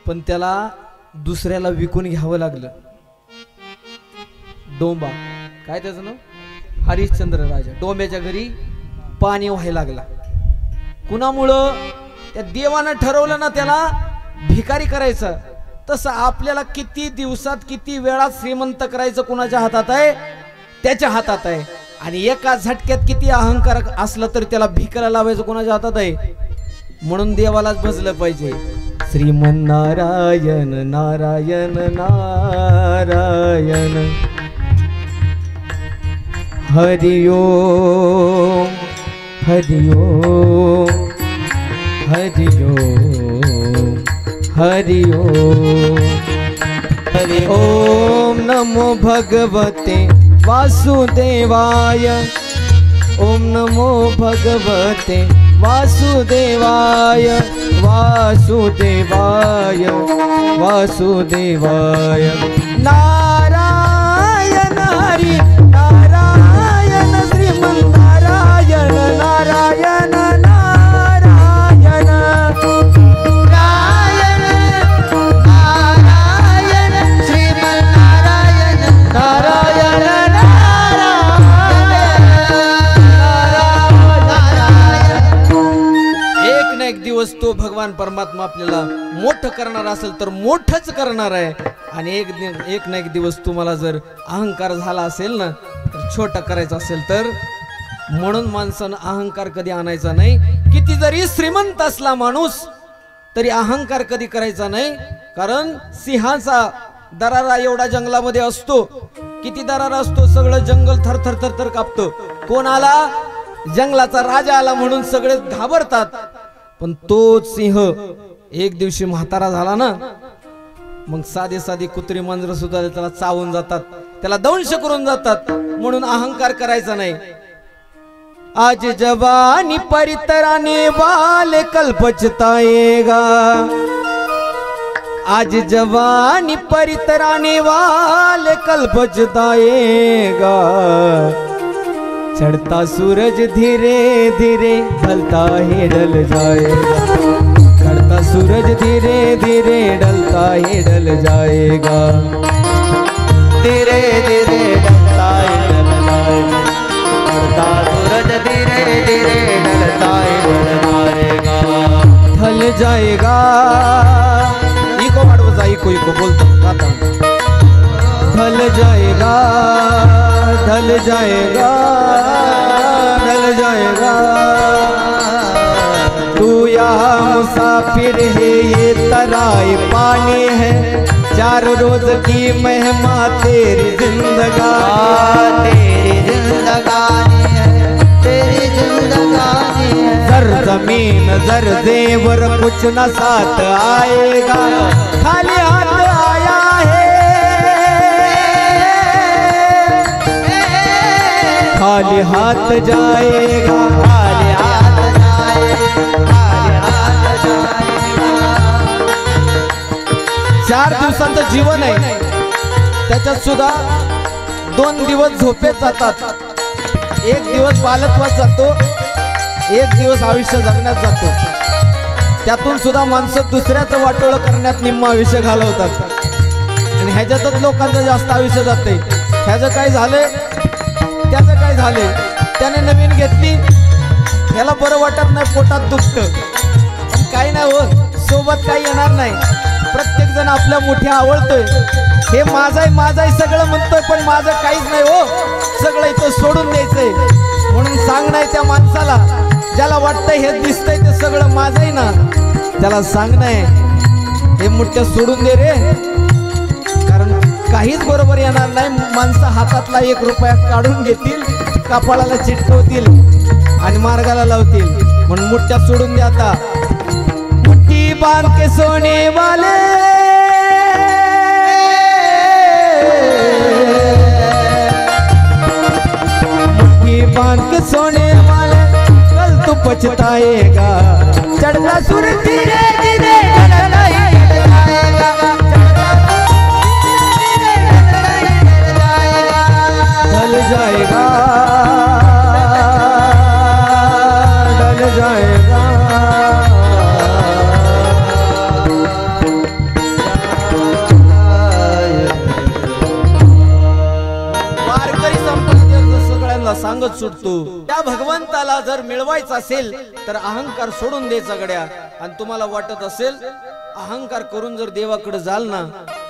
पण त्याला दुसऱ्याला विकून घ्यावं लागलं. डोंबा, काय त्याचं नाव, हरिश्चंद्र राजा. डोंब्याच्या घरी पाणी व्हायला लागला. कुणामुळं? त्या देवानं ठरवलं ना त्याला भिकारी करायचं. तसं आपल्याला किती दिवसात किती वेळात श्रीमंत करायचं कुणाच्या हातात आहे? त्याच्या हातात आहे. आणि एका झटक्यात किती अहंकार असला तर त्याला भिकाला लावायचं कुणाच्या हातात आहे? म्हणून देवालाच भजलं पाहिजे. श्रीमन्नारायण नारायण नारायण हरि ओम हरि ओम हरि ओम हरि ओम हरि ओम नमो भगवते वासुदेवाय. ओम नमो भगवते वासुदेवाय वासुदेवाय वासुदेवाय. नारायण हरि नारायण श्रीमन्नारायण नारायण नारायण नारायण नारायण श्रीमन्नारायण नारायण एक दिवस तो भगवान परमात्मा आपल्याला मोठं करणार असेल तर मोठंच करणार आहे. आणि एक ना एक दिवस तुम्हाला जर अहंकार झाला असेल ना तर छोटा करायचा असेल तर. म्हणून माणसानं अहंकार कधी आणायचा नाही. किती जरी श्रीमंत असला माणूस तरी अहंकार कधी करायचा नाही. कारण सिंहाचा दरारा एवढा जंगलामध्ये असतो. किती दरारा असतो, सगळं जंगल थरथर थरथर कापतं. कोण आला? जंगलाचा राजा आला म्हणून सगळे घाबरतात. पण तोच सिंह एक दिवशी म्हातारा झाला ना, मग साधे साधी कुत्री मांजर सुद्धा त्याला चावून जातात, त्याला दंश करून जातात. म्हणून अहंकार करायचा नाही. आज जवानी परितराने वाले कल पछताएगा. आज जवानी परितराने वाले कल पछताएगा. चढ़ता सूरज धीरे धीरे ढलता ही ढल जाएगा. चढ़ता सूरज धीरे धीरे ढलता ही ढल जाएगा. धीरे धीरे ढलता ही ढल जाएगा. चढ़ता सूरज धीरे धीरे ढलता ही ढल जाएगा. ढल जाएगा. इको वाढवजा, इको इको बोलतो गाता. ढल जाएगा ढल जाएगा ढल जाएगा. तू यहाँ मुसाफिर है, ये तराई पानी है. 4 रोज की मेहमा तेरी जिंदगानी. तेरी जिंदगानी है, तेरी जिंदगानी है. जर जमीन जर जेवर कुछ न साथ आएगा. खाली हाथ आया है, खाली हाथ जाएगा. खाली हाथ जाएगा, खाली हात जाएगा. 4 दिवसांचं जीवन आहे, त्याच्यात सुद्धा 2 दिवस झोपेत जातात. 1 दिवस बालत्वात जातो, 1 दिवस आयुष्य जगण्यात जातो. त्यातून सुद्धा माणसं दुसऱ्याचं वाटोळं करण्यात निम्मा आयुष्य घालवतात. आणि ह्याच्यातच लोकांचं जास्त आयुष्य जाते. ह्याचं काय झालंय, त्याचं काय झाले, त्याने नवीन घेतली, ह्याला बरं वाटत नाही, पोटात दुखतं. पण काही नाही हो, सोबत काही येणार नाही. प्रत्येक जण आपल्या मोठ्या आवडतोय. हे माझाय माझाय सगळं म्हणतोय, पण माझं काहीच नाही हो, सगळं इथं सोडून द्यायचंय. म्हणून सांग नाही त्या माणसाला, ज्याला वाटतंय हे दिसतंय ते सगळं माझंय ना, त्याला सांग नाही हे मोठ्या सोडून दे रे. कारण काहीच बरोबर येणार नाही. माणसं हातातला 1 रुपया काढून घेतील, कपाळाला चिटकवतील आणि मार्गाला लावतील. म्हणून मुठ्ठ्या सोडून द्या आता. मुट्ठी बांध के सोने वाले, मुट्ठी बांध के सोने वाले, कल तू पछताएगा. चढ़ता सूरज धीरे धीरे ढलता ही ढल जाएगा. ढल जाएगा ढल जाएगा. सुटतो। त्या भगवंताला जर मिळवायचं असेल तर अहंकार सोडून द्यायचा गड्या। आणि तुम्हाला वाटत असेल अहंकार करून जर देवाकडे जाल ना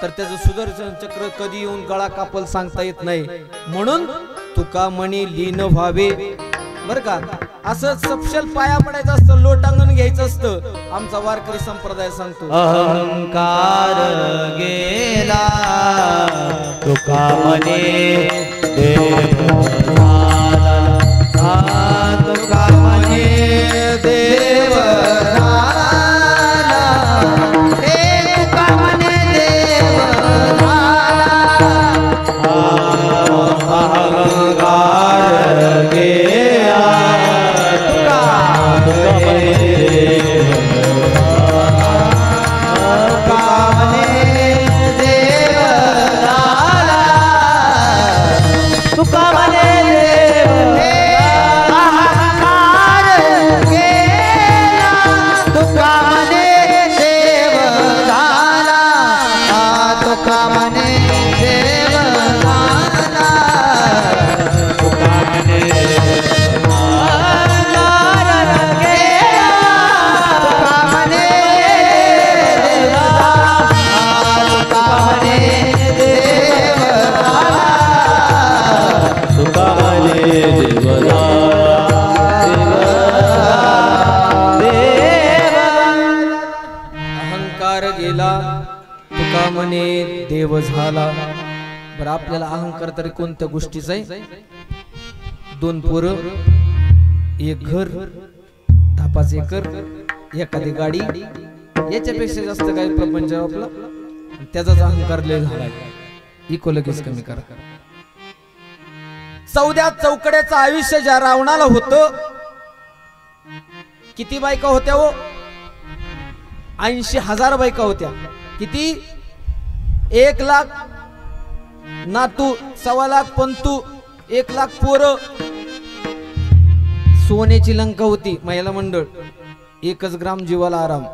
तर त्याचं सुदर्शन चक्र कधी येऊन गळा कापल सांगता येत नाही। म्हणून तुका म्हणे लीन व्हावे बर का, असं सपशेल पाया पडायचं असतं, लोटांगण घ्यायचं असतं। आमचा वारकरी संप्रदाय सांगतो अहंकार गेला तुका म्हणे देव झाला, तुका म्हणे देव झाला, तुका म्हणे देव झाला, अहंकार गेला तुका म्हणे देव झाला। बरं आपल्याला अहंकार तरी कोणत्या गोष्टीचा आहे? 2 पोरं, 1 घर, 5 एकर, एखादी गाडी, याच्यापेक्षा जास्त काही प्रपंच आपला, त्याचाच अहंकार लय झाला। इको लगेच कमी करा। 14 चौकड्याचं आयुष्य ज्या रावणाला होतं, किती बायका होत्या हो? 80,000 बायका होत्या। किती? 1 लाख नातू, 1.25 लाख पंतू, 1 लाख पोरं। सोन्याची लंका होती महिला मंडळ, 1 ग्राम जीवाला आराम।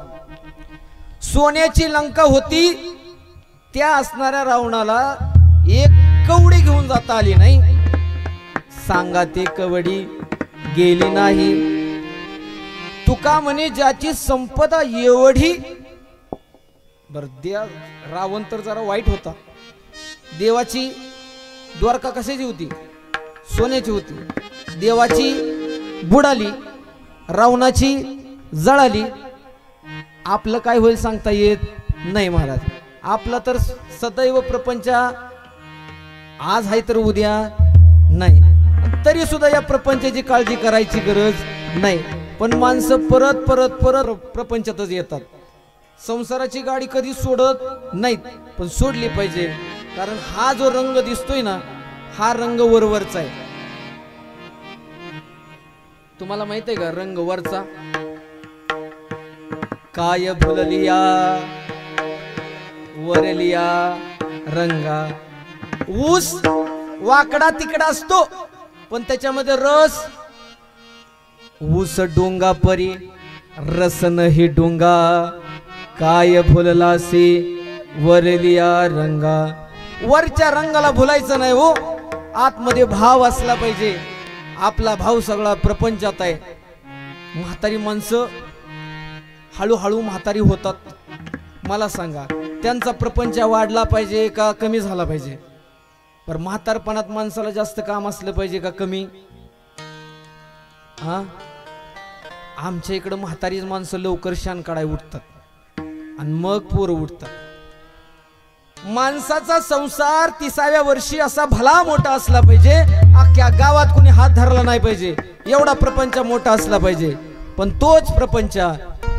सोन्याची लंका होती, त्या असणाऱ्या रावणाला 1 कवडी घेऊन जाता आली नाही। सांगा ती कवडी गेली नाही। तुका म्हणे ज्याची संपदा एवढी, बर देव रावण तर जरा वाईट होता। देवाची द्वारका कशाची होती? सोन्याची होती। देवाची बुडाली, रावणाची जळाली। आपलं काय होईल सांगता येत नाही महाराज। आपला तर सदैव प्रपंच आज आहे तर उद्या नाही, तरी सुद्धा या प्रपंचाची काळजी करायची गरज नाही। पण माणसं परत परत परत प्रपंचातच येतात। संसाराची गाडी कधी सोडत नाहीत, पण सोडली पाहिजे, कारण हा जो रंग दिसतोय ना, हा रंग वरवरचा आहे। तुम्हाला माहित आहे का रंग वरचा? काय भुललिया वरलिया रंगा। ऊस वाकडा तिकडा असतो, पण त्याच्यामध्ये रस। ऊस डोंगा परी रसन ही डोंगा, काय भुललासी वरलिया रंगा। वरच्या रंगाला भुलायचं नाही हो, आतमध्ये भाव असला पाहिजे। आपला भाव सगळा प्रपंचात आहे। म्हातारी माणसं हळूहळू म्हातारी होतात। मला सांगा त्यांचा प्रपंच वाढला पाहिजे का कमी झाला पाहिजे? पर म्हातारपणात माणसाला जास्त काम असलं पाहिजे का कमी? हा, आमच्या इकडे म्हातारीच माणसं लवकर शान काढाय उठतात आणि मग पोरं उठतात। माणसाचा संसार 30व्या वर्षी असा भला मोठा असला पाहिजे, अख्ख्या गावात कोणी हात धरला नाही पाहिजे, एवढा प्रपंच मोठा असला पाहिजे। पण तोच प्रपंच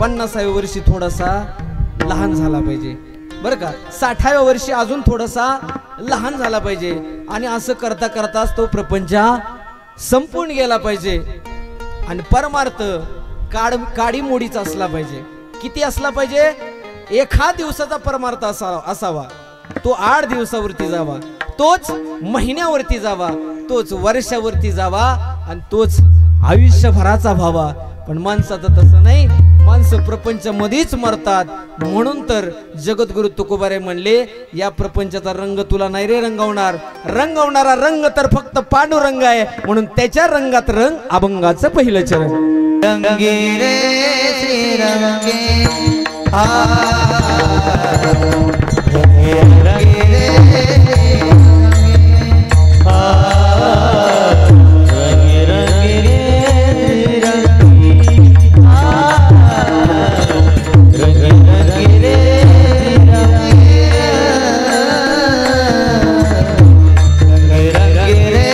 50व्या वर्षी थोडासा लहान झाला पाहिजे बरं का, 60व्या वर्षी अजून थोडासा लहान झाला पाहिजे। आणि असं करता करताच तो प्रपंच संपून गेला पाहिजे। आणि परमार्थ काडी मोडीचा असला पाहिजे। किती असला पाहिजे? 1 दिवसाचा परमार्थ असावा, तो 8 दिवसावरती जावा, तोच महिन्यावरती जावा, तोच वर्षावरती जावा, आणि तोच आयुष्यभराचा व्हावा। पण माणसाचं तसं नाही। माणसं प्रपंच मध्येच मरतात. म्हणून तर जगद्गुरु तुकोबारे म्हणले, या प्रपंचाचा रंग तुला नाही रे रंगवणार, रंगवणारा रंग तर फक्त पांडुरंग आहे. म्हणून त्याच्या रंगात रंग अभंगाचं पहिलं चरण. रंगे रे श्री रंगे आ रंगे रे आ रंगे रंगे रे रंगे आ रंगे रंगे रे रंगे रंगे रे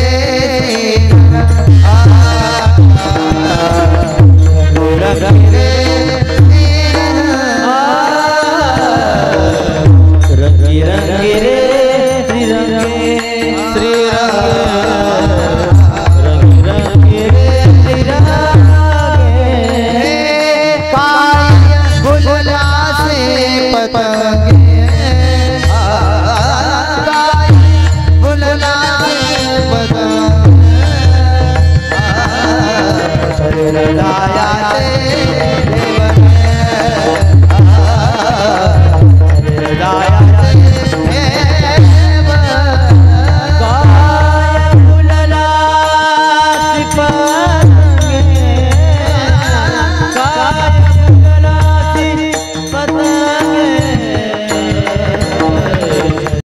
आ रंगे रे रंगे रंगे रे श्री रंगे श्री रंगे रंगे रे श्री रंगे पाय गुलला से पतंगे